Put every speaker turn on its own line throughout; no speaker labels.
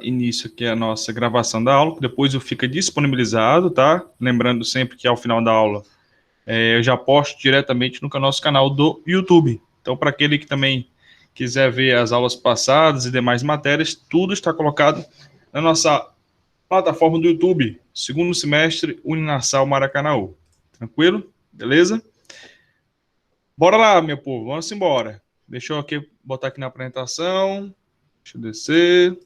Início aqui a nossa gravação da aula, depois eu fica disponibilizado, tá? Lembrando sempre que ao final da aula eu já posto diretamente no nosso canal do YouTube. Então, para aquele que também quiser ver as aulas passadas e demais matérias, tudo está colocado na nossa plataforma do YouTube, segundo semestre Uninasal Maracanaú. Tranquilo? Beleza? Bora lá, meu povo, vamos embora. Deixa eu aqui botar aqui na apresentação. Deixa eu descer.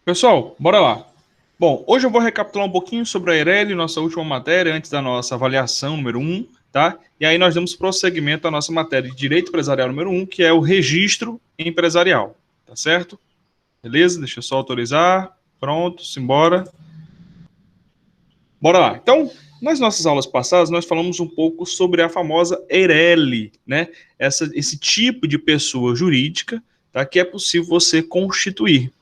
Pessoal, bora lá. Bom, hoje eu vou recapitular um pouquinho sobre a Eireli, nossa última matéria, antes da nossa avaliação número 1, tá? E aí nós damos prosseguimento à nossa matéria de Direito Empresarial número 1, que é o registro empresarial, tá certo? Beleza? Deixa eu só autorizar. Pronto, simbora. Bora lá. Então, nas nossas aulas passadas, nós falamos um pouco sobre a famosa Eireli, né? Esse tipo de pessoa jurídica, tá? Que é possível você constituir.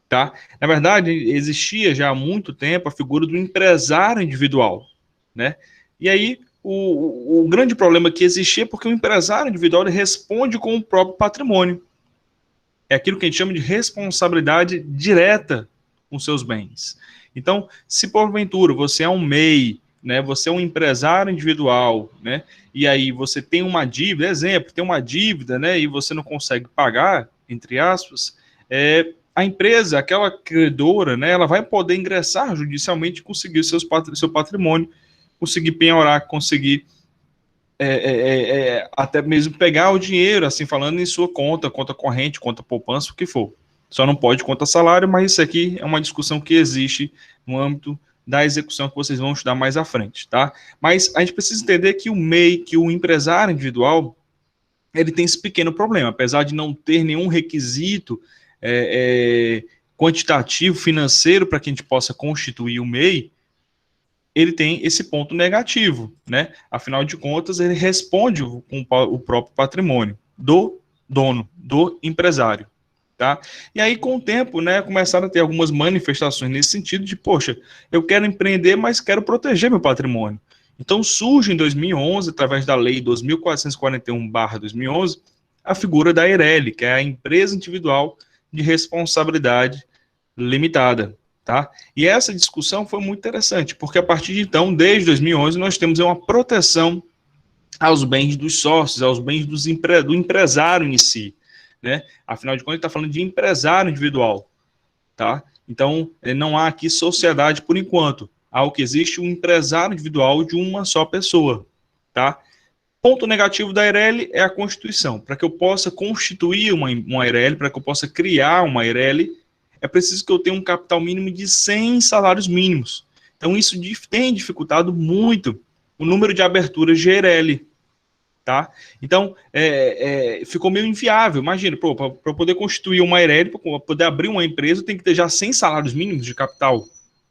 Tá? Na verdade, existia já há muito tempo a figura do empresário individual, né? E aí, o grande problema que existia é porque o empresário individual ele responde com o próprio patrimônio. É aquilo que a gente chama de responsabilidade direta com seus bens. Então, se porventura você é um MEI, né, você é um empresário individual, né, e aí você tem uma dívida, exemplo, tem uma dívida, né, e você não consegue pagar, entre aspas, a empresa, aquela credora, né, ela vai poder ingressar judicialmente e conseguir seu patrimônio, conseguir penhorar, conseguir até mesmo pegar o dinheiro, assim falando, em sua conta corrente, conta poupança, o que for. Só não pode conta salário, mas isso aqui é uma discussão que existe no âmbito da execução que vocês vão estudar mais à frente, tá? Mas a gente precisa entender que o MEI, que o empresário individual, ele tem esse pequeno problema, apesar de não ter nenhum requisito quantitativo, financeiro, para que a gente possa constituir o MEI, ele tem esse ponto negativo, né? Afinal de contas, ele responde com o próprio patrimônio do dono, do empresário, tá? E aí, com o tempo, né, começaram a ter algumas manifestações nesse sentido de, poxa, eu quero empreender, mas quero proteger meu patrimônio. Então, surge em 2011, através da Lei 2441/2011, a figura da Eireli, que é a empresa individual de responsabilidade limitada, tá? E essa discussão foi muito interessante, porque a partir de então, desde 2011, nós temos uma proteção aos bens dos sócios, aos bens do empresário em si, né? Afinal de contas, ele está falando de empresário individual, tá? Então, não há aqui sociedade por enquanto. Há o que existe um empresário individual de uma só pessoa, tá? Ponto negativo da Eireli é a Constituição. Para que eu possa constituir uma Eireli, para que eu possa criar uma Eireli, é preciso que eu tenha um capital mínimo de 100 salários mínimos. Então, isso tem dificultado muito o número de aberturas de Eireli. Tá? Então, ficou meio inviável. Imagina, para eu poder constituir uma Eireli, para poder abrir uma empresa, tem que ter já 100 salários mínimos de capital.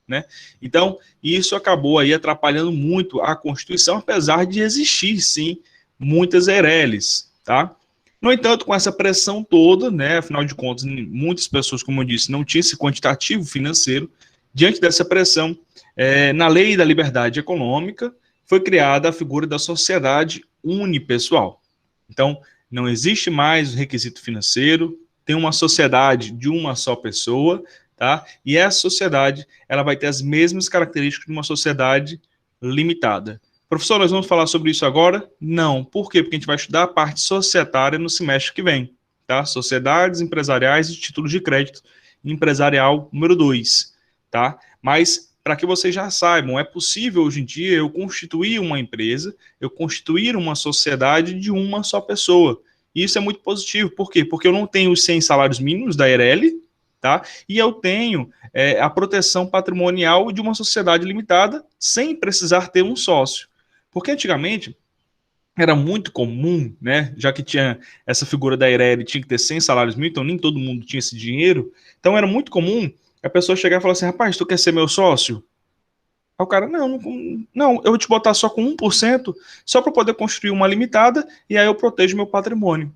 Né? Então, isso acabou aí atrapalhando muito a Constituição, apesar de existir, sim, muitas Eireles, tá? No entanto, com essa pressão toda, né, afinal de contas, muitas pessoas, como eu disse, não tinham esse quantitativo financeiro, diante dessa pressão, na Lei da Liberdade Econômica, foi criada a figura da sociedade unipessoal. Então, não existe mais o requisito financeiro, tem uma sociedade de uma só pessoa, tá? E essa sociedade, ela vai ter as mesmas características de uma sociedade limitada. Professor, nós vamos falar sobre isso agora? Não. Por quê? Porque a gente vai estudar a parte societária no semestre que vem, tá? Sociedades empresariais e títulos de crédito empresarial número 2, tá? Mas para que vocês já saibam, é possível hoje em dia eu constituir uma empresa, eu constituir uma sociedade de uma só pessoa. E isso é muito positivo. Por quê? Porque eu não tenho os 100 salários mínimos da Eireli, tá? E eu tenho a proteção patrimonial de uma sociedade limitada sem precisar ter um sócio. Porque antigamente era muito comum, né? Já que tinha essa figura da Eireli, tinha que ter 100 salários mínimos, então nem todo mundo tinha esse dinheiro. Então era muito comum a pessoa chegar e falar assim: rapaz, tu quer ser meu sócio? Aí o cara, não, eu vou te botar só com 1%, só para poder construir uma limitada, e aí eu protejo meu patrimônio.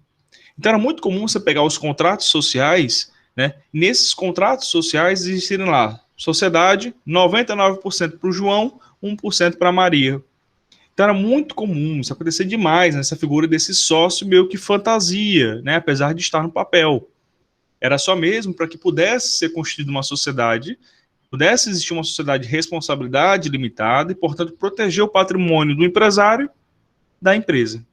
Então era muito comum você pegar os contratos sociais, né? Nesses contratos sociais existirem lá, sociedade, 99% para o João, 1% para a Maria. Então era muito comum, isso acontecer demais, nessa figura desse sócio meio que fantasia, né? Apesar de estar no papel. Era só mesmo para que pudesse ser constituída uma sociedade, pudesse existir uma sociedade de responsabilidade limitada e, portanto, proteger o patrimônio do empresário da empresa.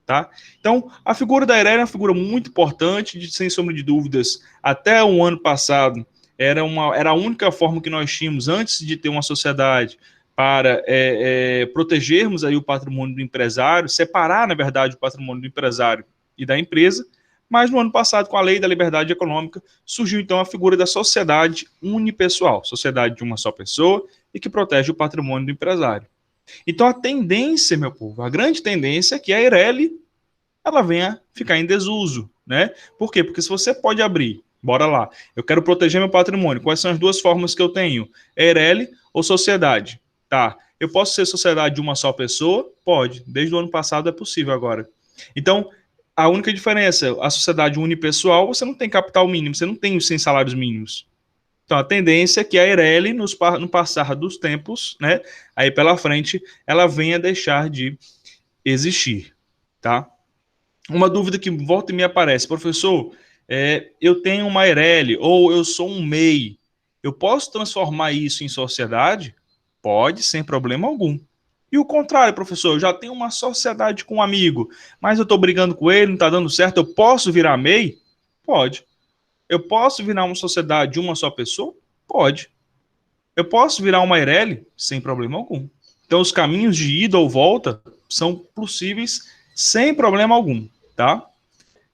Tá? Então, a figura da Eireli é uma figura muito importante, sem sombra de dúvidas, até o ano passado, era a única forma que nós tínhamos, antes de ter uma sociedade, para protegermos aí o patrimônio do empresário, separar, na verdade, o patrimônio do empresário e da empresa, mas no ano passado, com a Lei da Liberdade Econômica, surgiu então a figura da sociedade unipessoal, sociedade de uma só pessoa e que protege o patrimônio do empresário. Então a tendência, meu povo, a grande tendência é que a Eireli ela venha ficar em desuso, né? Por quê? Porque se você pode abrir, bora lá, eu quero proteger meu patrimônio, quais são as duas formas que eu tenho? Eireli ou sociedade? Tá, eu posso ser sociedade de uma só pessoa? Pode, desde o ano passado é possível agora. Então, a única diferença, a sociedade unipessoal, você não tem capital mínimo, você não tem os 100 salários mínimos. Então, a tendência é que a Eireli, no passar dos tempos, né, aí pela frente, ela venha deixar de existir, tá? Uma dúvida que volta e me aparece, professor, eu tenho uma Eireli ou eu sou um MEI, eu posso transformar isso em sociedade? Pode, sem problema algum. E o contrário, professor, eu já tenho uma sociedade com um amigo, mas eu estou brigando com ele, não está dando certo, eu posso virar MEI? Pode. Eu posso virar uma sociedade de uma só pessoa? Pode. Eu posso virar uma Eireli? Sem problema algum. Então, os caminhos de ida ou volta são possíveis sem problema algum, tá?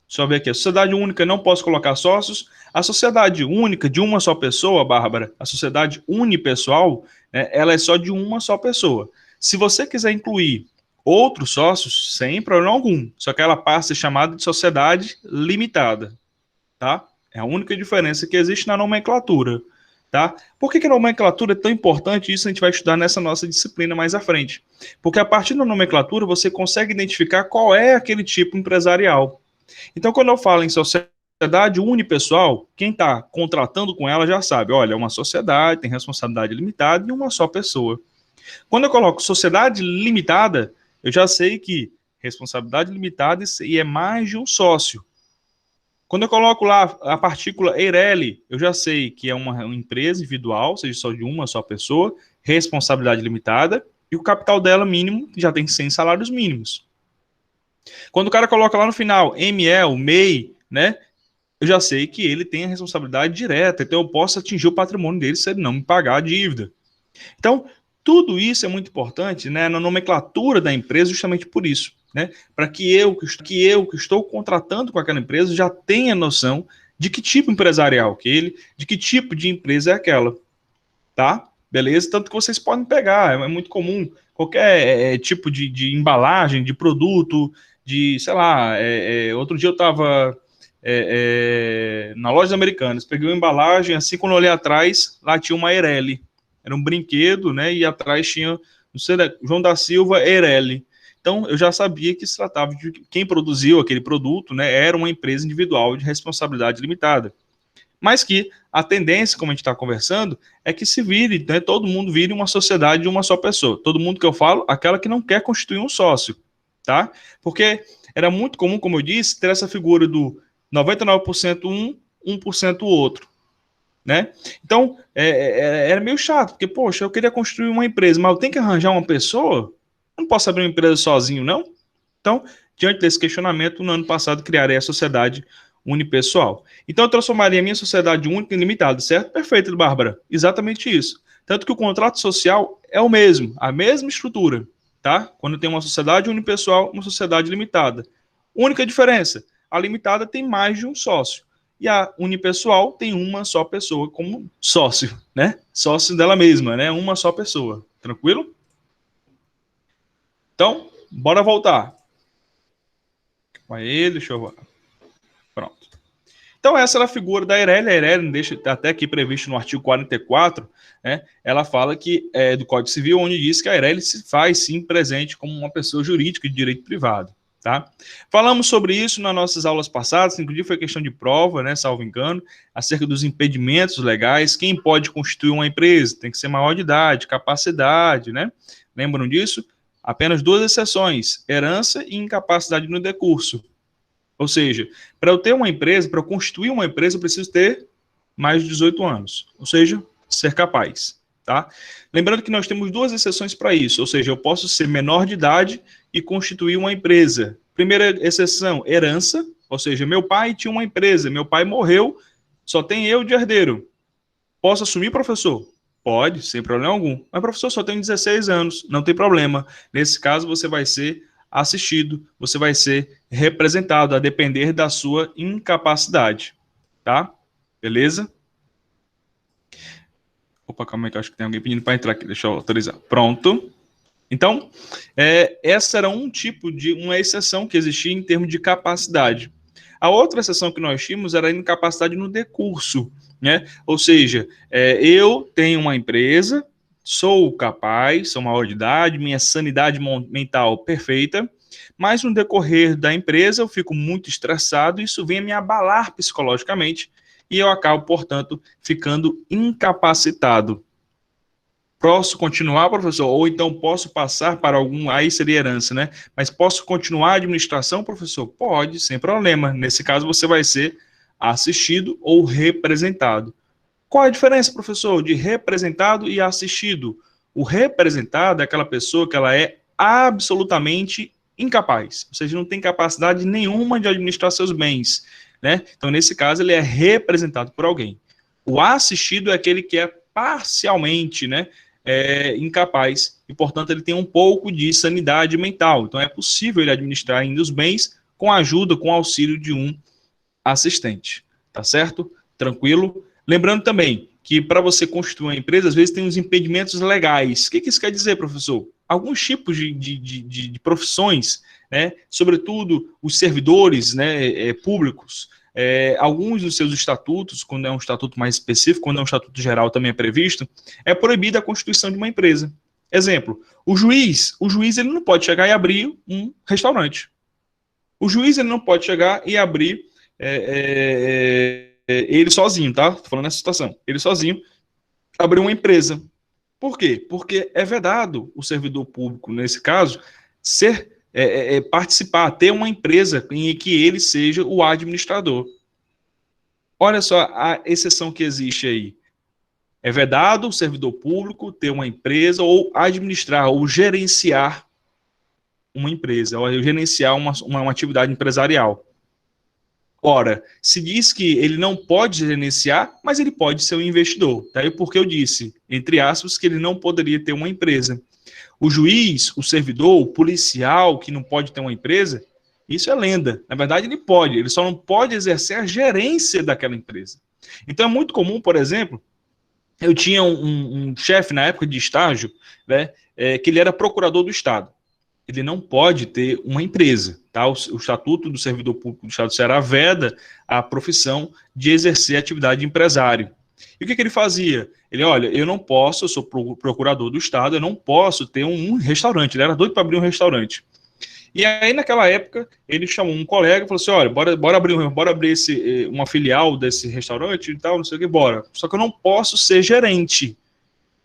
Deixa eu ver aqui. A sociedade única não posso colocar sócios. A sociedade única de uma só pessoa, Bárbara, a sociedade unipessoal, né, ela é só de uma só pessoa. Se você quiser incluir outros sócios, sem problema algum. Só que ela passa a ser chamada de sociedade limitada, tá? É a única diferença que existe na nomenclatura, tá? Por que a nomenclatura é tão importante? Isso a gente vai estudar nessa nossa disciplina mais à frente. Porque a partir da nomenclatura você consegue identificar qual é aquele tipo empresarial. Então, quando eu falo em sociedade unipessoal, quem está contratando com ela já sabe, olha, é uma sociedade, tem responsabilidade limitada e uma só pessoa. Quando eu coloco sociedade limitada, eu já sei que responsabilidade limitada e é mais de um sócio. Quando eu coloco lá a partícula Eireli, eu já sei que é uma empresa individual, ou seja, só de uma só pessoa, responsabilidade limitada, e o capital dela mínimo já tem 100 salários mínimos. Quando o cara coloca lá no final ME, o MEI, né, eu já sei que ele tem a responsabilidade direta, então eu posso atingir o patrimônio dele se ele não me pagar a dívida. Então, tudo isso é muito importante, né, na nomenclatura da empresa, justamente por isso, né, para que eu que estou contratando com aquela empresa já tenha noção de que tipo empresarial que ele, de que tipo de empresa é aquela, tá? Beleza? Tanto que vocês podem pegar, é muito comum, qualquer tipo de embalagem, de produto, de, sei lá, outro dia eu estava na loja Americanas, peguei uma embalagem, assim, quando eu olhei atrás, lá tinha uma Eireli, era um brinquedo, né, e atrás tinha, não sei, João da Silva Eireli. Então, eu já sabia que se tratava de quem produziu aquele produto, né, era uma empresa individual de responsabilidade limitada. Mas que a tendência, como a gente está conversando, é que se vire, né, todo mundo vire uma sociedade de uma só pessoa. Todo mundo que eu falo, aquela que não quer constituir um sócio, tá? Porque era muito comum, como eu disse, ter essa figura do 99% um, 1% o outro, né? Então, era meio chato, porque, poxa, eu queria construir uma empresa, mas eu tenho que arranjar uma pessoa? Eu não posso abrir uma empresa sozinho, não? Então, diante desse questionamento, no ano passado, criarei a sociedade unipessoal. Então, eu transformaria a minha sociedade única em limitada, certo? Perfeito, Bárbara. Exatamente isso. Tanto que o contrato social é o mesmo, a mesma estrutura, tá? Quando tem uma sociedade unipessoal, uma sociedade limitada. Única diferença, a limitada tem mais de um sócio. E a unipessoal tem uma só pessoa como sócio, né? Sócio dela mesma, né? Uma só pessoa. Tranquilo? Então, bora voltar. Aí, deixa eu... Pronto. Então, essa era a figura da Eireli. A Eireli, deixa até aqui previsto no artigo 44, né, ela fala que do Código Civil, onde diz que a Eireli se faz, sim, presente como uma pessoa jurídica de direito privado. tá? Falamos sobre isso nas nossas aulas passadas, inclusive foi questão de prova, né, salvo engano, acerca dos impedimentos legais. Quem pode constituir uma empresa? Tem que ser maior de idade, capacidade, né? Lembram disso? Apenas duas exceções, herança e incapacidade no decurso. Ou seja, para eu ter uma empresa, para eu constituir uma empresa, eu preciso ter mais de 18 anos, ou seja, ser capaz, tá? Lembrando que nós temos duas exceções para isso, ou seja, eu posso ser menor de idade e constituir uma empresa. Primeira exceção, herança, ou seja, meu pai tinha uma empresa, meu pai morreu, só tem eu de herdeiro. Posso assumir, professor? Pode, sem problema algum. Mas, professor, só tenho 16 anos, não tem problema. Nesse caso, você vai ser assistido, você vai ser representado, a depender da sua incapacidade, tá? Beleza? Opa, calma aí que eu acho que tem alguém pedindo para entrar aqui, deixa eu autorizar. Pronto. Então, essa era um tipo de uma exceção que existia em termos de capacidade. A outra exceção que nós tínhamos era a incapacidade no decurso, né? Ou seja, eu tenho uma empresa, sou capaz, sou maior de idade, minha sanidade mental perfeita, mas no decorrer da empresa eu fico muito estressado, isso vem a me abalar psicologicamente e eu acabo, portanto, ficando incapacitado. Posso continuar, professor? Ou então posso passar para algum... Aí seria herança, né? Mas posso continuar a administração, professor? Pode, sem problema. Nesse caso, você vai ser assistido ou representado. Qual a diferença, professor, de representado e assistido? O representado é aquela pessoa que ela é absolutamente incapaz. Ou seja, não tem capacidade nenhuma de administrar seus bens, né? Então, nesse caso, ele é representado por alguém. O assistido é aquele que é parcialmente, né, incapaz e, portanto, ele tem um pouco de sanidade mental. Então, é possível ele administrar ainda os bens com a ajuda, com o auxílio de um assistente. Tá certo? Tranquilo? Lembrando também que para você constituir uma empresa, às vezes tem uns impedimentos legais. O que isso quer dizer, professor? Alguns tipos de profissões, né, sobretudo os servidores, né, públicos, alguns dos seus estatutos, quando é um estatuto mais específico, quando é um estatuto geral também é previsto, é proibida a constituição de uma empresa. Exemplo, o juiz ele não pode chegar e abrir um restaurante. O juiz ele não pode chegar e abrir ele sozinho, tá? Tô falando nessa situação. Ele sozinho abriu uma empresa. Por quê? Porque é vedado o servidor público, nesse caso, participar, ter uma empresa em que ele seja o administrador. Olha só a exceção que existe aí. É vedado o servidor público ter uma empresa ou administrar ou gerenciar uma empresa, ou gerenciar uma atividade empresarial. Ora, se diz que ele não pode gerenciar, mas ele pode ser um investidor. Daí porque eu disse, entre aspas, que ele não poderia ter uma empresa. O juiz, o servidor, o policial que não pode ter uma empresa, isso é lenda. Na verdade, ele só não pode exercer a gerência daquela empresa. Então é muito comum, por exemplo, eu tinha um chefe na época de estágio, né, que ele era procurador do Estado. Ele não pode ter uma empresa, tá? O Estatuto do Servidor Público do Estado do Ceará veda a profissão de exercer atividade de empresário. E o que ele fazia? Ele, olha, eu não posso, eu sou procurador do Estado, eu não posso ter um restaurante. Ele era doido para abrir um restaurante. E aí, naquela época, ele chamou um colega e falou assim, olha, bora abrir uma filial desse restaurante e tal, não sei o que, bora. Só que eu não posso ser gerente.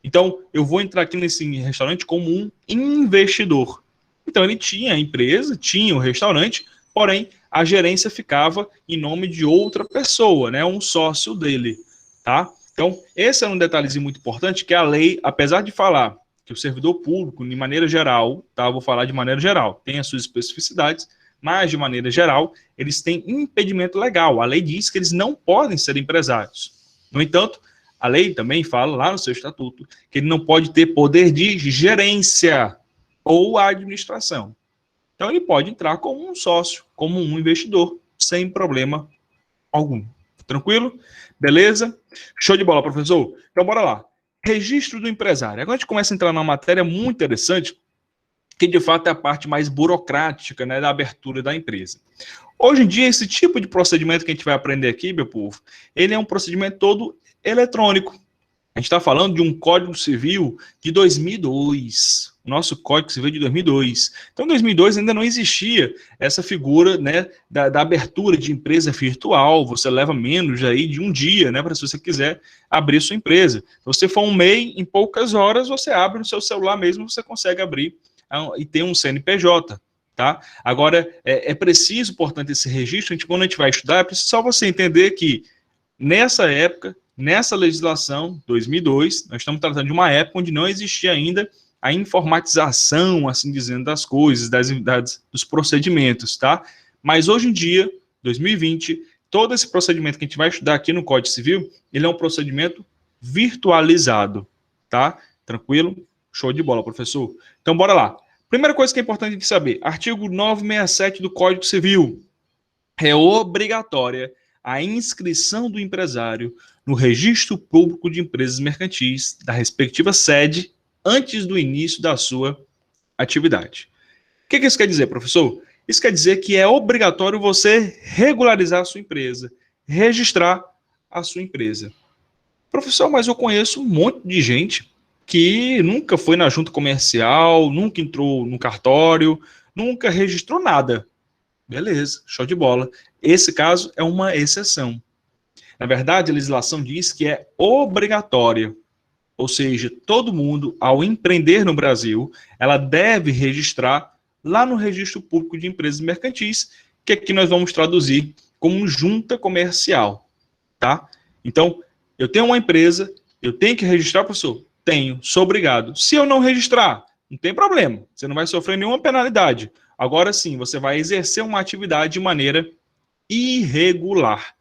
Então, eu vou entrar aqui nesse restaurante como um investidor. Então, ele tinha a empresa, tinha o restaurante, porém, a gerência ficava em nome de outra pessoa, né, um sócio dele, tá? Então, esse é um detalhezinho muito importante, que a lei, apesar de falar que o servidor público, de maneira geral, tá, vou falar de maneira geral, tem as suas especificidades, mas, de maneira geral, eles têm impedimento legal. A lei diz que eles não podem ser empresários. No entanto, a lei também fala lá no seu estatuto que ele não pode ter poder de gerência ou a administração. Então, ele pode entrar como um sócio, como um investidor, sem problema algum. Tranquilo? Beleza? Show de bola, professor. Então, bora lá. Registro do empresário. Agora a gente começa a entrar numa matéria muito interessante, que de fato é a parte mais burocrática, né, da abertura da empresa. Hoje em dia, esse tipo de procedimento que a gente vai aprender aqui, meu povo, ele é um procedimento todo eletrônico. A gente está falando de um Código Civil de 2002. O nosso Código Civil é de 2002. Então, em 2002 ainda não existia essa figura, né, da abertura de empresa virtual. Você leva menos aí de um dia, né, para se você quiser abrir sua empresa. Se você for um MEI, em poucas horas você abre no seu celular mesmo, você consegue abrir e ter um CNPJ. Tá? Agora, é preciso, portanto, esse registro. Quando a gente vai estudar, é preciso só você entender que nessa época, nessa legislação, 2002, nós estamos tratando de uma época onde não existia ainda a informatização, assim dizendo, das coisas, dos procedimentos, tá? Mas hoje em dia, 2020, todo esse procedimento que a gente vai estudar aqui no Código Civil, ele é um procedimento virtualizado, tá? Tranquilo? Show de bola, professor. Então, bora lá. Primeira coisa que é importante de saber, artigo 967 do Código Civil, é obrigatória a inscrição do empresário no Registro Público de Empresas Mercantis da respectiva sede antes do início da sua atividade. O que isso quer dizer, professor? Isso quer dizer que é obrigatório você regularizar a sua empresa, registrar a sua empresa. Professor, mas eu conheço um monte de gente que nunca foi na junta comercial, nunca entrou no cartório, nunca registrou nada. Beleza, show de bola. Esse caso é uma exceção. Na verdade, a legislação diz que é obrigatória. Ou seja, todo mundo, ao empreender no Brasil, ela deve registrar lá no Registro Público de Empresas Mercantis, que aqui nós vamos traduzir como junta comercial, tá? Então, eu tenho uma empresa, eu tenho que registrar, professor? Tenho, sou obrigado. Se eu não registrar, não tem problema, você não vai sofrer nenhuma penalidade. Agora sim, você vai exercer uma atividade de maneira irregular.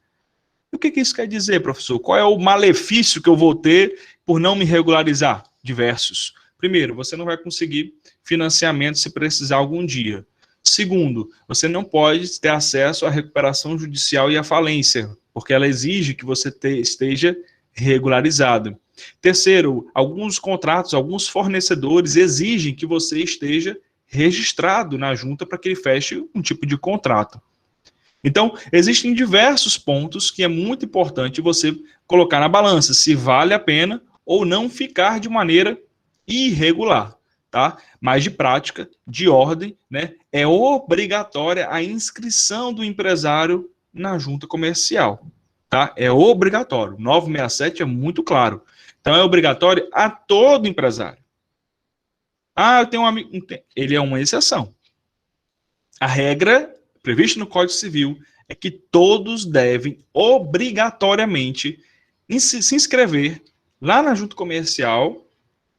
O que isso quer dizer, professor? Qual é o malefício que eu vou ter por não me regularizar? Diversos. Primeiro, você não vai conseguir financiamento se precisar algum dia. Segundo, você não pode ter acesso à recuperação judicial e à falência, porque ela exige que você esteja regularizado. Terceiro, alguns contratos, alguns fornecedores exigem que você esteja registrado na junta para que ele feche um tipo de contrato. Então, existem diversos pontos que é muito importante você colocar na balança, se vale a pena ou não ficar de maneira irregular, tá? Mas de prática, de ordem, né, é obrigatória a inscrição do empresário na junta comercial, tá? É obrigatório. 967 é muito claro. Então, é obrigatório a todo empresário. Ah, eu tenho um amigo. Ele é uma exceção. A regra prevista no Código Civil é que todos devem obrigatoriamente se inscrever lá na junta comercial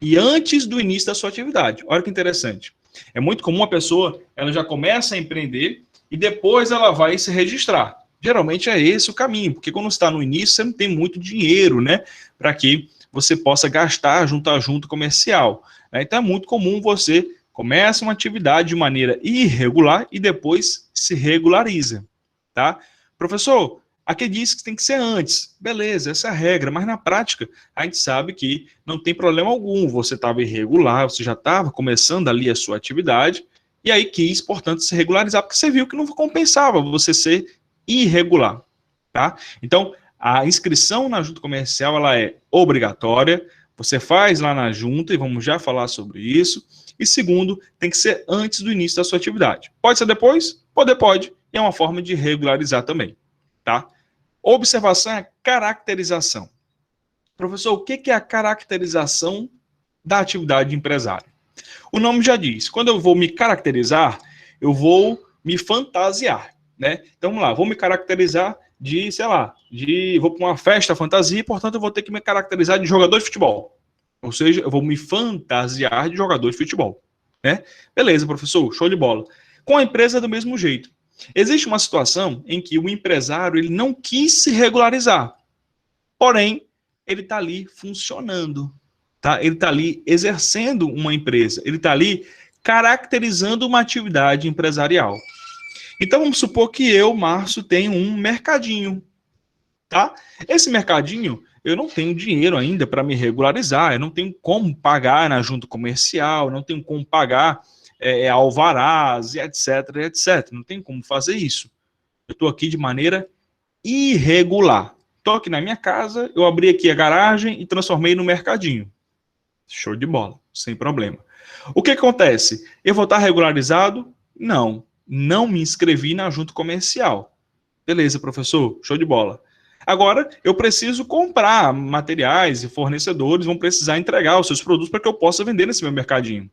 e antes do início da sua atividade. Olha que interessante. É muito comum a pessoa, ela já começa a empreender e depois ela vai se registrar. Geralmente é esse o caminho, porque quando você está no início, você não tem muito dinheiro, né, para que você possa gastar junto à junta comercial. Então é muito comum você começa uma atividade de maneira irregular e depois se regulariza, tá? Professor, aqui diz que tem que ser antes. Beleza, essa é a regra, mas na prática a gente sabe que não tem problema algum. Você estava irregular, você já estava começando ali a sua atividade e aí quis, portanto, se regularizar porque você viu que não compensava você ser irregular, tá? Então, a inscrição na junta comercial ela é obrigatória. Você faz lá na junta e vamos já falar sobre isso. E segundo, tem que ser antes do início da sua atividade. Pode ser depois? Pode. E é uma forma de regularizar também, tá? Observação é a caracterização. Professor, o que é a caracterização da atividade de empresário? O nome já diz, quando eu vou me caracterizar, eu vou me fantasiar, né? Então, vamos lá, vou me caracterizar de, sei lá, vou para uma festa fantasia e, portanto, eu vou ter que me caracterizar de jogador de futebol. Ou seja, eu vou me fantasiar de jogador de futebol, né? Beleza, professor, show de bola. Com a empresa é do mesmo jeito. Existe uma situação em que o empresário ele não quis se regularizar, porém, ele está ali funcionando, tá? Ele está ali exercendo uma empresa, ele está ali caracterizando uma atividade empresarial. Então, vamos supor que eu, Márcio, tenho um mercadinho, tá? Esse mercadinho, eu não tenho dinheiro ainda para me regularizar, eu não tenho como pagar na junta comercial, não tenho como pagar alvarás, etc, etc. Não tenho como fazer isso. Eu estou aqui de maneira irregular. Estou aqui na minha casa, eu abri aqui a garagem e transformei no mercadinho. Show de bola, sem problema. O que acontece? Eu vou estar regularizado? Não. Não me inscrevi na junta comercial. Beleza, professor, show de bola. Agora, eu preciso comprar materiais e fornecedores vão precisar entregar os seus produtos para que eu possa vender nesse meu mercadinho.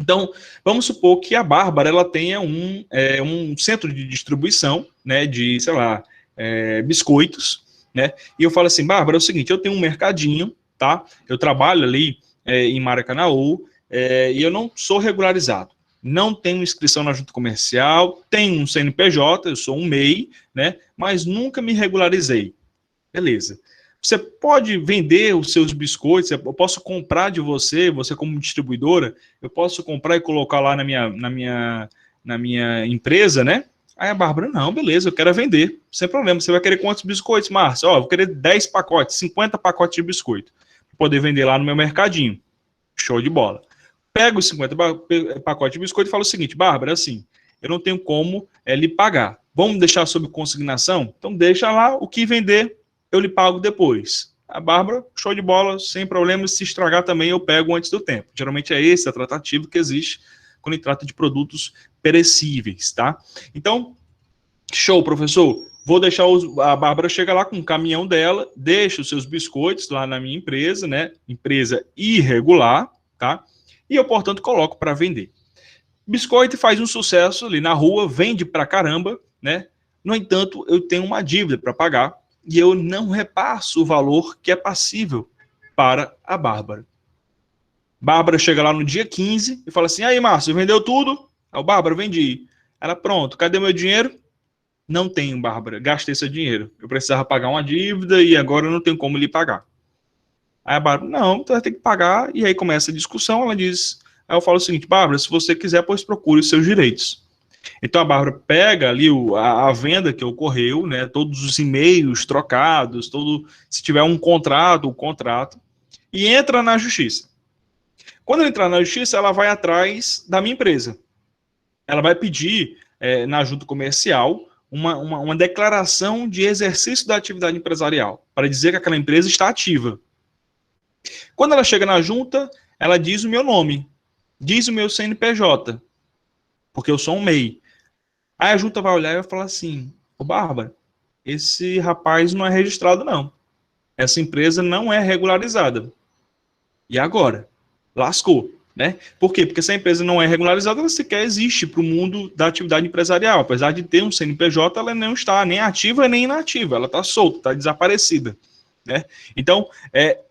Então, vamos supor que a Bárbara ela tenha um centro de distribuição, né, de, sei lá, biscoitos, né? E eu falo assim, Bárbara, é o seguinte, eu tenho um mercadinho, tá? Eu trabalho ali em Maracanaú e eu não sou regularizado. Não tenho inscrição na junta comercial, tenho um CNPJ, eu sou um MEI, né? Mas nunca me regularizei. Beleza. Você pode vender os seus biscoitos, eu posso comprar de você como distribuidora, eu posso comprar e colocar lá na minha empresa, né? Aí a Bárbara, não, beleza, eu quero vender, sem problema. Você vai querer quantos biscoitos, Márcio? Ó, eu vou querer 10 pacotes, 50 pacotes de biscoito, para poder vender lá no meu mercadinho. Show de bola. Pego os 50 pacotes de biscoito e falo o seguinte, Bárbara, assim, eu não tenho como lhe pagar. Vamos deixar sob consignação? Então deixa lá, o que vender eu lhe pago depois. A Bárbara, show de bola, sem problemas, se estragar também eu pego antes do tempo. Geralmente é esse a tratativa que existe quando trata de produtos perecíveis, tá? Então, show, professor, vou deixar a Bárbara chega lá com o caminhão dela, deixa os seus biscoitos lá na minha empresa, né? Empresa irregular, tá? E eu, portanto, coloco para vender. Biscoito faz um sucesso ali na rua, vende pra caramba, né? No entanto, eu tenho uma dívida para pagar e eu não repasso o valor que é passível para a Bárbara. Bárbara chega lá no dia 15 e fala assim, aí, Márcio, vendeu tudo? Aí, Bárbara, vendi. Ela, pronto, cadê meu dinheiro? Não tenho, Bárbara, gastei seu dinheiro. Eu precisava pagar uma dívida e agora eu não tenho como lhe pagar. Aí a Bárbara, não, tu vai ter que pagar. E aí começa a discussão, ela diz... Aí eu falo o seguinte, Bárbara, se você quiser, pois procure os seus direitos. Então a Bárbara pega ali a venda que ocorreu, né, todos os e-mails trocados, se tiver um contrato, o contrato, e entra na justiça. Quando ela entrar na justiça, ela vai atrás da minha empresa. Ela vai pedir na junta comercial uma declaração de exercício da atividade empresarial, para dizer que aquela empresa está ativa. Quando ela chega na junta, ela diz o meu nome, diz o meu CNPJ, porque eu sou um MEI. Aí a junta vai olhar e vai falar assim, ô Bárbara, esse rapaz não é registrado não. Essa empresa não é regularizada. E agora? Lascou, né? Por quê? Porque se a empresa não é regularizada, ela sequer existe para o mundo da atividade empresarial. Apesar de ter um CNPJ, ela não está nem ativa nem inativa. Ela está solta, está desaparecida. Né? Então,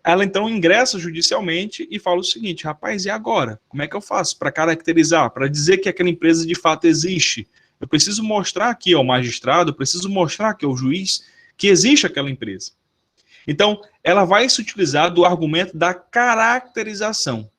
ela então ingressa judicialmente e fala o seguinte, rapaz, e agora? Como é que eu faço para caracterizar, para dizer que aquela empresa de fato existe? Eu preciso mostrar aqui ao magistrado, eu preciso mostrar aqui ao juiz que existe aquela empresa. Então, ela vai se utilizar do argumento da caracterização.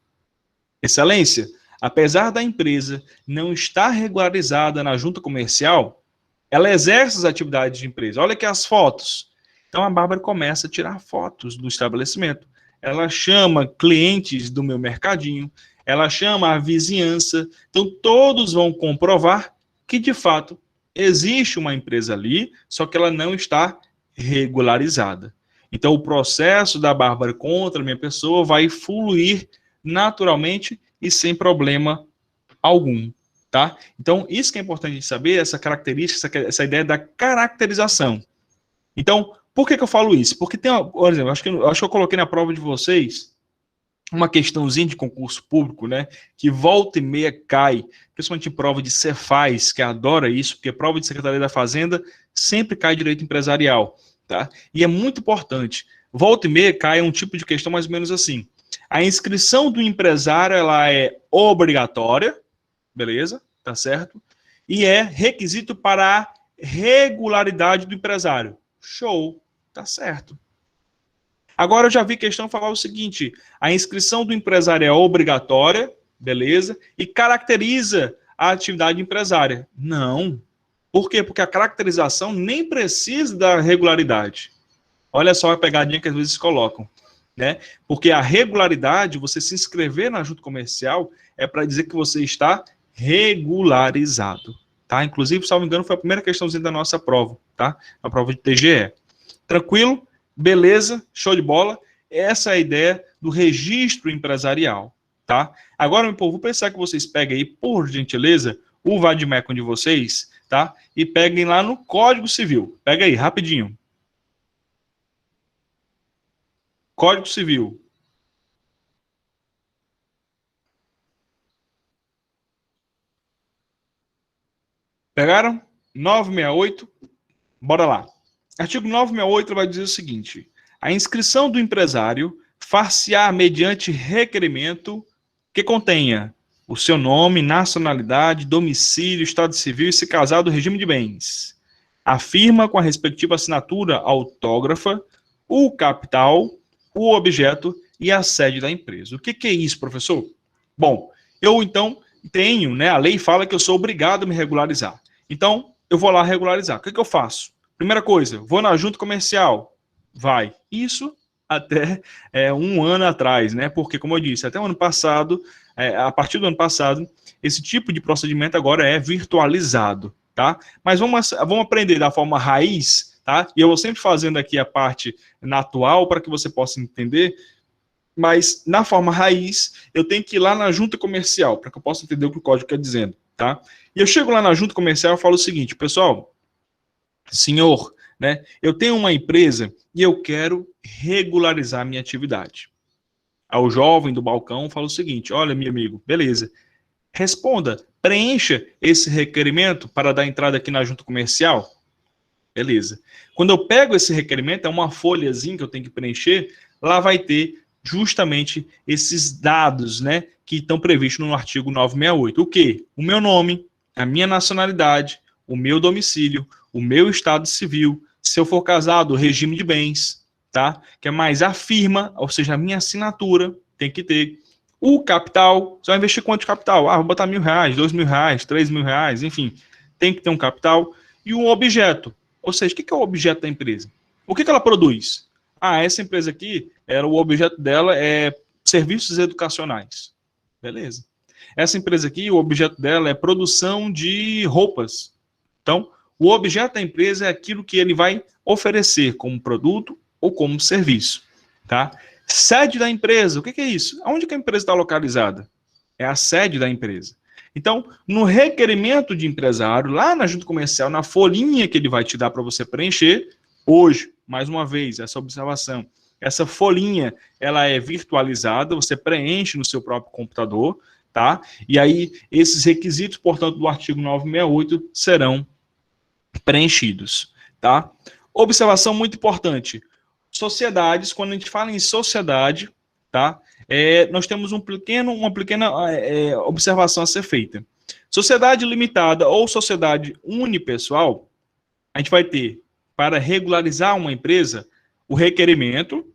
Excelência, apesar da empresa não estar regularizada na junta comercial, ela exerce as atividades de empresa. Olha aqui as fotos. Então a Bárbara começa a tirar fotos do estabelecimento. Ela chama clientes do meu mercadinho, ela chama a vizinhança. Então todos vão comprovar que de fato existe uma empresa ali, só que ela não está regularizada. Então o processo da Bárbara contra a minha pessoa vai fluir naturalmente e sem problema algum. Tá? Então isso que é importante a gente saber, essa característica, essa ideia da caracterização. Então, por que eu falo isso? Porque tem, por exemplo, acho que eu coloquei na prova de vocês uma questãozinha de concurso público, né, que volta e meia cai, principalmente em prova de Cefaz, que adora isso, porque prova de Secretaria da Fazenda sempre cai direito empresarial, tá? E é muito importante. Volta e meia cai um tipo de questão mais ou menos assim. A inscrição do empresário, ela é obrigatória, beleza? Tá certo? E é requisito para a regularidade do empresário. Show, tá certo. Agora eu já vi questão falar o seguinte, a inscrição do empresário é obrigatória, beleza, e caracteriza a atividade empresária. Não. Por quê? Porque a caracterização nem precisa da regularidade. Olha só a pegadinha que às vezes colocam, né? Porque a regularidade, você se inscrever na junta comercial, é para dizer que você está regularizado. Tá? Inclusive, se não me engano, foi a primeira questãozinha da nossa prova, tá? A prova de TGE. Tranquilo? Beleza? Show de bola? Essa é a ideia do registro empresarial. tá? Agora, meu povo, vou pensar que vocês peguem aí, por gentileza, o Vadmecum de vocês, tá? E peguem lá no Código Civil. Pega aí, rapidinho. Código Civil. Pegaram? 968. Bora lá. Artigo 968 vai dizer o seguinte: a inscrição do empresário far-se-á mediante requerimento que contenha o seu nome, nacionalidade, domicílio, estado civil e, se casado, regime de bens. A firma com a respectiva assinatura autógrafa, o capital, o objeto e a sede da empresa. O que é isso, professor? Bom, eu então tenho, né? A lei fala que eu sou obrigado a me regularizar. Então, eu vou lá regularizar. O que eu faço? Primeira coisa, vou na junta comercial. Vai. Isso até um ano atrás, né? Porque, como eu disse, até o ano passado, a partir do ano passado, esse tipo de procedimento agora é virtualizado, tá? Mas vamos aprender da forma raiz, tá? E eu vou sempre fazendo aqui a parte na atual para que você possa entender. Mas na forma raiz, eu tenho que ir lá na junta comercial para que eu possa entender o que o código quer dizendo, tá? E eu chego lá na junta comercial e falo o seguinte, pessoal, senhor, né? Eu tenho uma empresa e eu quero regularizar a minha atividade. Ao jovem do balcão, falo o seguinte: olha, meu amigo, beleza. Responda, preencha esse requerimento para dar entrada aqui na junta comercial. Beleza. Quando eu pego esse requerimento, é uma folhazinha que eu tenho que preencher, lá vai ter justamente esses dados, né, que estão previstos no artigo 968. O quê? O meu nome, a minha nacionalidade, o meu domicílio, o meu estado civil, se eu for casado, o regime de bens, tá? Que é mais a firma, ou seja, a minha assinatura, tem que ter. O capital, você vai investir quanto de capital? Ah, vou botar R$ 1.000, R$ 2.000, R$ 3.000, enfim, tem que ter um capital. E um objeto, ou seja, o que é o objeto da empresa? O que ela produz? Ah, essa empresa aqui, o objeto dela é serviços educacionais. Beleza. Essa empresa aqui, o objeto dela é produção de roupas. Então, o objeto da empresa é aquilo que ele vai oferecer como produto ou como serviço. Tá? Sede da empresa, o que é isso? Onde que a empresa está localizada? É a sede da empresa. Então, no requerimento de empresário, lá na junta comercial, na folhinha que ele vai te dar para você preencher, hoje, mais uma vez, essa observação, essa folhinha, ela é virtualizada, você preenche no seu próprio computador, tá? E aí, esses requisitos, portanto, do artigo 968 serão preenchidos, tá? Observação muito importante. Sociedades, quando a gente fala em sociedade, tá? Nós temos uma pequena observação a ser feita. Sociedade limitada ou sociedade unipessoal, a gente vai ter, para regularizar uma empresa, o requerimento,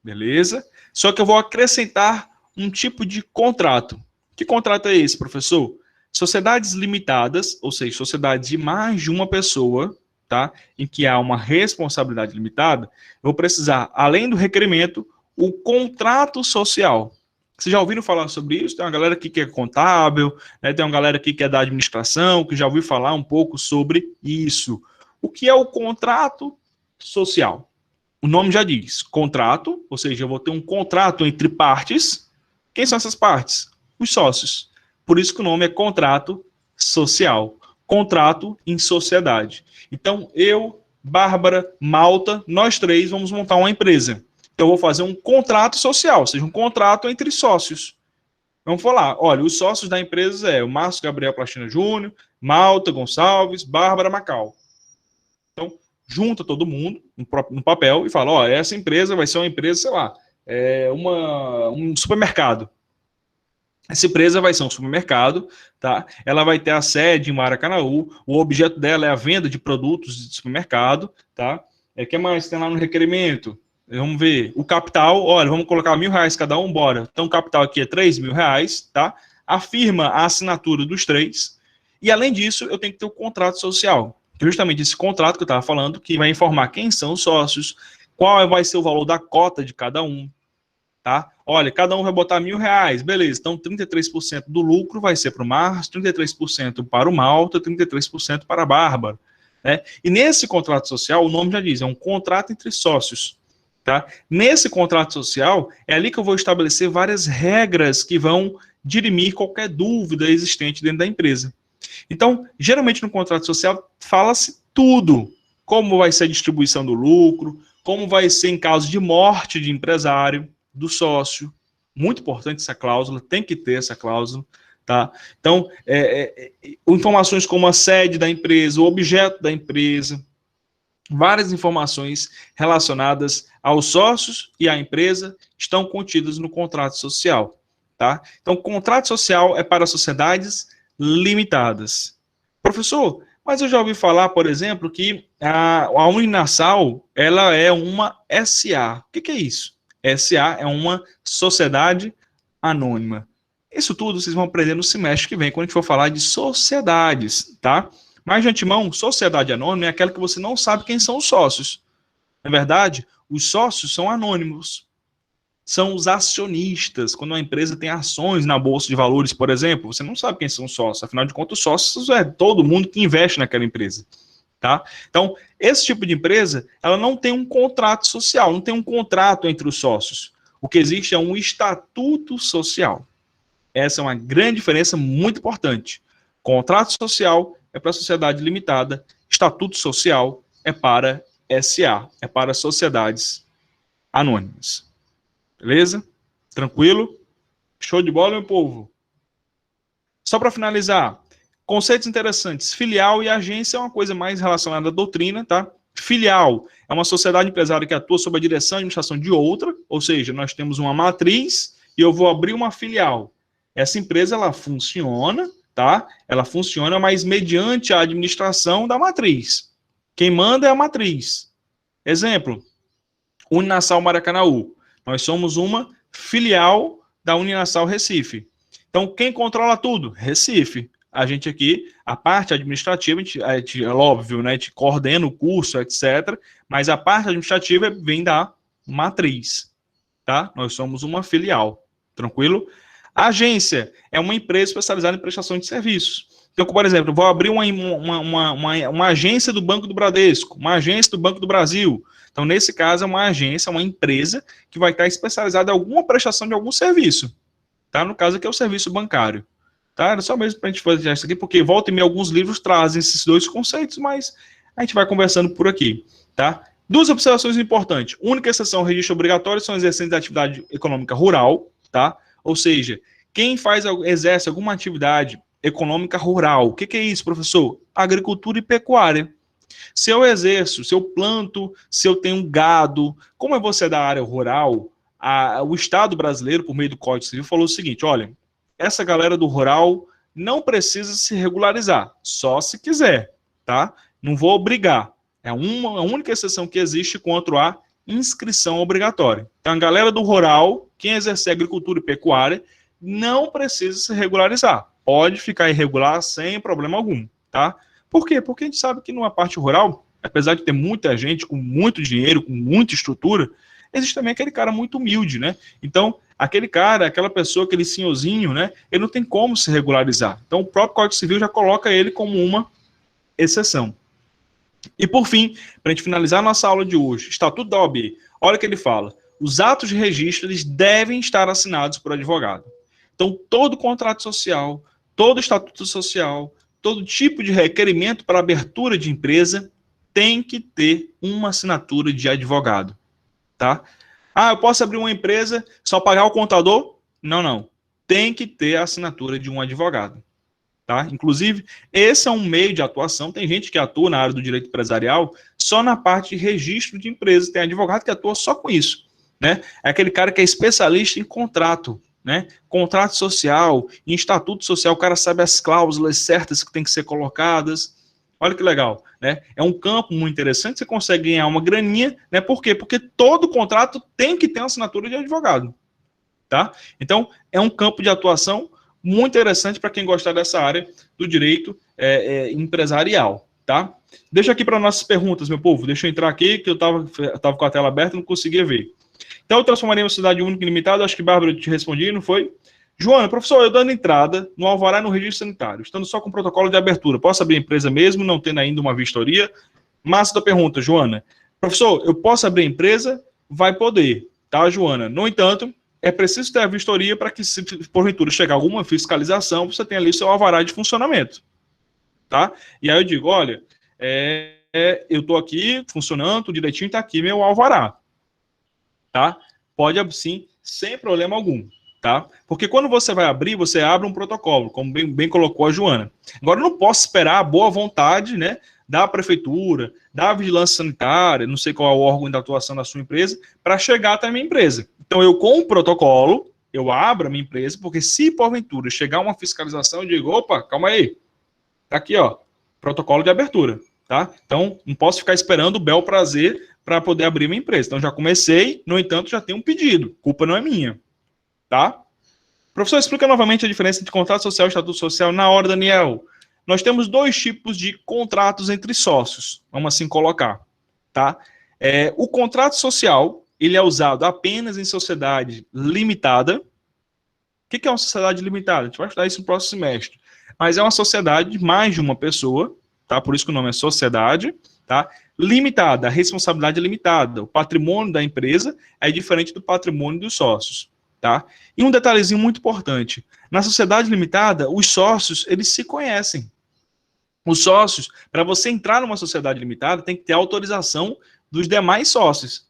beleza? Só que eu vou acrescentar um tipo de contrato. Que contrato é esse, professor? Sociedades limitadas, ou seja, sociedades de mais de uma pessoa, tá? Em que há uma responsabilidade limitada, eu vou precisar, além do requerimento, o contrato social. Vocês já ouviram falar sobre isso? Tem uma galera aqui que é contábil, né? Tem uma galera aqui que é da administração, que já ouviu falar um pouco sobre isso. O que é o contrato social? O nome já diz, contrato, ou seja, eu vou ter um contrato entre partes. Quem são essas partes? Os sócios. Por isso que o nome é contrato social. Contrato em sociedade. Então, eu, Bárbara, Malta, nós três vamos montar uma empresa. Então, eu vou fazer um contrato social, ou seja, um contrato entre sócios. Vamos falar, olha, os sócios da empresa é o Márcio Gabriel Plastina Júnior, Malta Gonçalves, Bárbara Macau. Então, junta todo mundo no papel e fala, ó, essa empresa vai ser uma empresa, sei lá, um supermercado. Essa empresa vai ser um supermercado, tá? Ela vai ter a sede em Maracanaú, o objeto dela é a venda de produtos de supermercado, tá? O que mais tem lá no requerimento? Vamos ver. O capital, olha, vamos colocar R$ 1.000 cada um, bora. Então, o capital aqui é R$ 3.000, tá? A firma, a assinatura dos três. E, além disso, eu tenho que ter o contrato social. Que é justamente esse contrato que eu estava falando, que vai informar quem são os sócios, qual vai ser o valor da cota de cada um, tá? Olha, cada um vai botar R$ 1.000, beleza. Então, 33% do lucro vai ser para o Márcio, 33% para o Malta, 33% para a Bárbara, né? E nesse contrato social, o nome já diz, é um contrato entre sócios. Tá? Nesse contrato social, é ali que eu vou estabelecer várias regras que vão dirimir qualquer dúvida existente dentro da empresa. Então, geralmente no contrato social, fala-se tudo. Como vai ser a distribuição do lucro, como vai ser em caso de morte de empresário, do sócio. Muito importante essa cláusula, tem que ter essa cláusula. Tá? Então, informações como a sede da empresa, o objeto da empresa, várias informações relacionadas aos sócios e à empresa estão contidas no contrato social. Tá? Então, o contrato social é para sociedades limitadas. Professor, mas eu já ouvi falar, por exemplo, que a Uninasal, ela é uma SA. O que é isso? SA é uma sociedade anônima. Isso tudo vocês vão aprender no semestre que vem, quando a gente for falar de sociedades, tá? Mas, de antemão, sociedade anônima é aquela que você não sabe quem são os sócios. Na verdade, os sócios são anônimos. São os acionistas. Quando uma empresa tem ações na Bolsa de Valores, por exemplo, você não sabe quem são os sócios. Afinal de contas, os sócios é todo mundo que investe naquela empresa. Tá? Então, esse tipo de empresa, ela não tem um contrato social, não tem um contrato entre os sócios. O que existe é um estatuto social. Essa é uma grande diferença muito importante. Contrato social é para sociedade limitada, estatuto social é para SA, é para sociedades anônimas. Beleza? Tranquilo? Show de bola, meu povo? Só para finalizar, conceitos interessantes. Filial e agência é uma coisa mais relacionada à doutrina, tá? Filial é uma sociedade empresária que atua sob a direção e administração de outra, ou seja, nós temos uma matriz e eu vou abrir uma filial. Essa empresa, ela funciona, tá? Ela funciona, mas mediante a administração da matriz. Quem manda é a matriz. Exemplo, Uninasal Maracanaú. Nós somos uma filial da Uninasal Recife. Então, quem controla tudo? Recife. A gente aqui, a parte administrativa, a gente, é óbvio, né? A gente coordena o curso, etc. Mas a parte administrativa vem da matriz, tá? Nós somos uma filial. Tranquilo? A agência é uma empresa especializada em prestação de serviços. Então, por exemplo, eu vou abrir uma agência do Banco do Bradesco, uma agência do Banco do Brasil. Então, nesse caso, é uma agência, uma empresa que vai estar especializada em alguma prestação de algum serviço. Tá? No caso aqui é o serviço bancário. Tá? Era só mesmo para a gente fazer isso aqui, porque volta e meia alguns livros trazem esses dois conceitos, mas a gente vai conversando por aqui. Tá? Duas observações importantes. Única exceção ao registro obrigatório são exercentes de atividade econômica rural, tá? Ou seja, quem exerce alguma atividade econômica rural, o que é isso, professor? Agricultura e pecuária. Se eu exerço, se eu planto, se eu tenho gado, como é você da área rural, o Estado brasileiro, por meio do Código Civil, falou o seguinte, olha, essa galera do rural não precisa se regularizar, só se quiser, tá? Não vou obrigar. É a única exceção que existe contra a inscrição obrigatória. Então, a galera do rural, quem exercer agricultura e pecuária, não precisa se regularizar. Pode ficar irregular sem problema algum, tá? Por quê? Porque a gente sabe que numa parte rural, apesar de ter muita gente com muito dinheiro, com muita estrutura, existe também aquele cara muito humilde, né? Então, aquele cara, aquela pessoa, aquele senhorzinho, né? Ele não tem como se regularizar. Então, o próprio Código Civil já coloca ele como uma exceção. E, por fim, para a gente finalizar a nossa aula de hoje, Estatuto da OAB, olha o que ele fala. Os atos de registro, eles devem estar assinados por advogado. Então, todo contrato social, todo estatuto social, todo tipo de requerimento para abertura de empresa tem que ter uma assinatura de advogado, tá? Ah, eu posso abrir uma empresa, só pagar o contador? Não, não. Tem que ter a assinatura de um advogado. Tá? Inclusive, esse é um meio de atuação. Tem gente que atua na área do direito empresarial só na parte de registro de empresas. Tem advogado que atua só com isso. Né? É aquele cara que é especialista em contrato, né? Contrato social, em estatuto social, o cara sabe as cláusulas certas que tem que ser colocadas. Olha que legal, né? É um campo muito interessante, você consegue ganhar uma graninha, né? Por quê? Porque todo contrato tem que ter uma assinatura de advogado. Tá? Então, é um campo de atuação muito interessante para quem gostar dessa área do direito empresarial, tá? Deixa aqui para nossas perguntas, meu povo. Deixa eu entrar aqui, que eu estava com a tela aberta e não conseguia ver. Então, eu transformaria uma sociedade única e limitada. Acho que Bárbara te respondi, não foi? Joana, professor, eu dando entrada no alvará e no registro sanitário, estando só com protocolo de abertura, posso abrir a empresa mesmo, não tendo ainda uma vistoria? Massa da pergunta, Joana. Professor, eu posso abrir a empresa? vai poder, tá, Joana? No entanto, é preciso ter a vistoria para que, se porventura chegar alguma fiscalização, você tenha ali seu alvará de funcionamento, tá? E aí eu digo, olha, eu estou aqui funcionando tudo direitinho, está aqui meu alvará, tá? Pode sim, sem problema algum, tá? Porque quando você vai abrir, você abre um protocolo, como bem colocou a Joana. Agora, eu não posso esperar a boa vontade, né, da prefeitura, da vigilância sanitária, não sei qual é o órgão de atuação da sua empresa, para chegar até a minha empresa. Então, eu com o protocolo, eu abro a minha empresa, porque se porventura chegar uma fiscalização, eu digo, opa, calma aí, tá aqui, ó, protocolo de abertura, tá? Então, não posso ficar esperando o bel prazer para poder abrir minha empresa. Então, já comecei, no entanto, já tenho um pedido. Culpa não é minha, tá? Professor, explica novamente a diferença entre contrato social e estatuto social na hora, Daniel. Nós temos dois tipos de contratos entre sócios, vamos assim colocar, tá? O contrato social, ele é usado apenas em sociedade limitada. O que é uma sociedade limitada? A gente vai estudar isso no próximo semestre. Mas é uma sociedade de mais de uma pessoa, tá? Por isso que o nome é sociedade, tá? Limitada, a responsabilidade é limitada. O patrimônio da empresa é diferente do patrimônio dos sócios, tá? E um detalhezinho muito importante. Na sociedade limitada, os sócios, eles se conhecem. Os sócios, para você entrar numa sociedade limitada, tem que ter autorização dos demais sócios.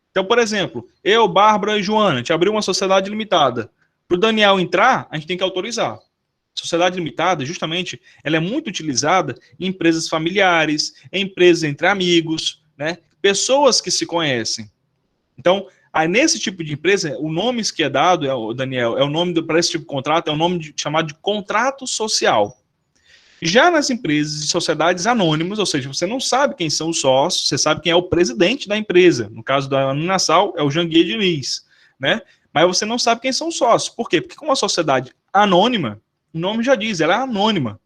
Então, por exemplo, eu, Bárbara e Joana, a gente abriu uma sociedade limitada. Para o Daniel entrar, a gente tem que autorizar. Sociedade limitada, justamente, ela é muito utilizada em empresas familiares, em empresas entre amigos, né? Pessoas que se conhecem. Então, aí nesse tipo de empresa, o nome que é dado, Daniel, é o nome para esse tipo de contrato, é o nome chamado de contrato social. Já nas empresas e sociedades anônimas, ou seja, você não sabe quem são os sócios, você sabe quem é o presidente da empresa. No caso da Uninasal, é o Janguier Diniz, né? Mas você não sabe quem são os sócios. Por quê? Porque como uma sociedade anônima, o nome já diz, ela é anônima,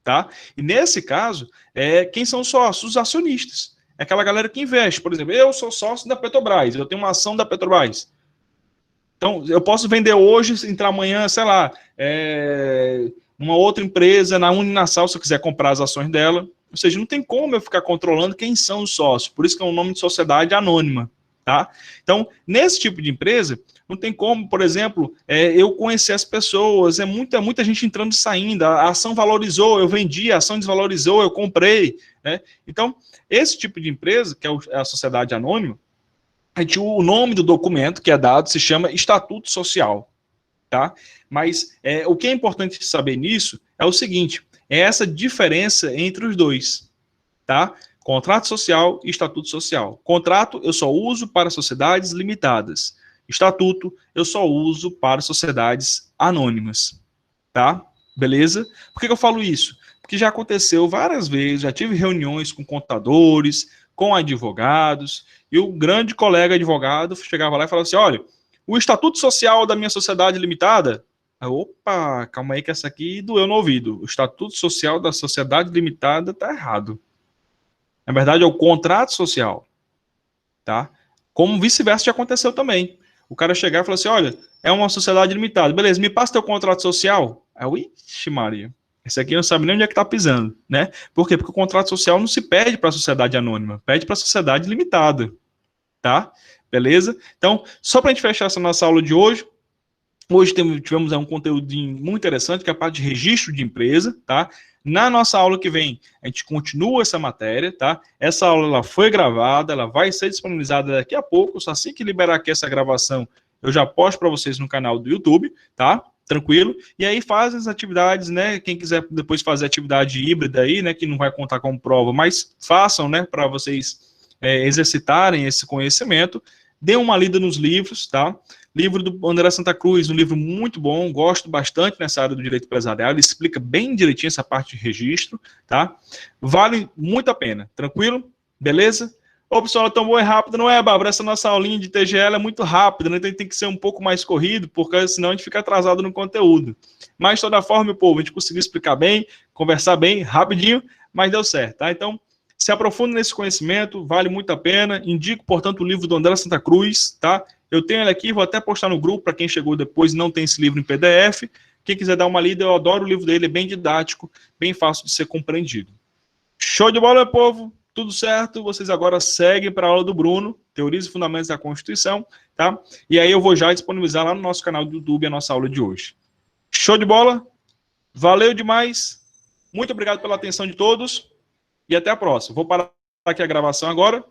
tá? E nesse caso, quem são os sócios? Os acionistas. É aquela galera que investe. Por exemplo, eu sou sócio da Petrobras, eu tenho uma ação da Petrobras. Então, eu posso vender hoje, entrar amanhã, sei lá, numa outra empresa, na Uninasal, se eu quiser comprar as ações dela. Ou seja, não tem como eu ficar controlando quem são os sócios. Por isso que é um nome de sociedade anônima, tá? Então, nesse tipo de empresa, não tem como, por exemplo, eu conhecer as pessoas, muita gente entrando e saindo, a ação valorizou, eu vendi, a ação desvalorizou, eu comprei, né? Então, esse tipo de empresa, que é a sociedade anônima, o nome do documento que é dado se chama Estatuto Social, tá? Mas o que é importante saber nisso é o seguinte, é essa diferença entre os dois, tá? Contrato social e estatuto social. Contrato eu só uso para sociedades limitadas. Estatuto eu só uso para sociedades anônimas, tá? Beleza? Por que eu falo isso? Porque já aconteceu várias vezes, já tive reuniões com contadores, com advogados, e o grande colega advogado chegava lá e falava assim, olha, o estatuto social da minha sociedade limitada, opa, calma aí que essa aqui doeu no ouvido, o estatuto social da sociedade limitada está errado. Na verdade é o contrato social, tá? Como vice-versa já aconteceu também. O cara chegar e falar assim, olha, é uma sociedade limitada, beleza, me passa teu contrato social. Aí eu, ixi Maria, esse aqui não sabe nem onde é que tá pisando, né? Por quê? Porque o contrato social não se pede para a sociedade anônima, pede para a sociedade limitada, tá? Beleza? Então, só para a gente fechar essa nossa aula de hoje, tivemos um conteúdo muito interessante, que é a parte de registro de empresa, tá? Na nossa aula que vem, a gente continua essa matéria, tá? Essa aula ela foi gravada, ela vai ser disponibilizada daqui a pouco, só assim que liberar aqui essa gravação, eu já posto para vocês no canal do YouTube, tá? Tranquilo? E aí faz as atividades, né? Quem quiser depois fazer atividade híbrida aí, né? Que não vai contar como prova, mas façam, né? Para vocês exercitarem esse conhecimento. Dê uma lida nos livros, tá? Livro do André Santa Cruz, um livro muito bom, gosto bastante nessa área do direito empresarial, ele explica bem direitinho essa parte de registro, tá? Vale muito a pena, tranquilo? Beleza? Ô, pessoal, tão boa e rápido, não é, Bárbara? Essa nossa aulinha de TGL é muito rápida, né? Então tem que ser um pouco mais corrido, porque senão a gente fica atrasado no conteúdo. Mas, de toda forma, meu povo, a gente conseguiu explicar bem, conversar bem, rapidinho, mas deu certo, tá? Então, se aprofunda nesse conhecimento, vale muito a pena. Indico, portanto, o livro do André Santa Cruz, tá? Eu tenho ele aqui, vou até postar no grupo para quem chegou depois e não tem esse livro em PDF. Quem quiser dar uma lida, eu adoro o livro dele, é bem didático, bem fácil de ser compreendido. Show de bola, meu povo! tudo certo, vocês agora seguem para a aula do Bruno, Teorias e Fundamentos da Constituição, tá? E aí eu vou já disponibilizar lá no nosso canal do YouTube a nossa aula de hoje. Show de bola? Valeu demais. Muito obrigado pela atenção de todos e até a próxima. Vou parar aqui a gravação agora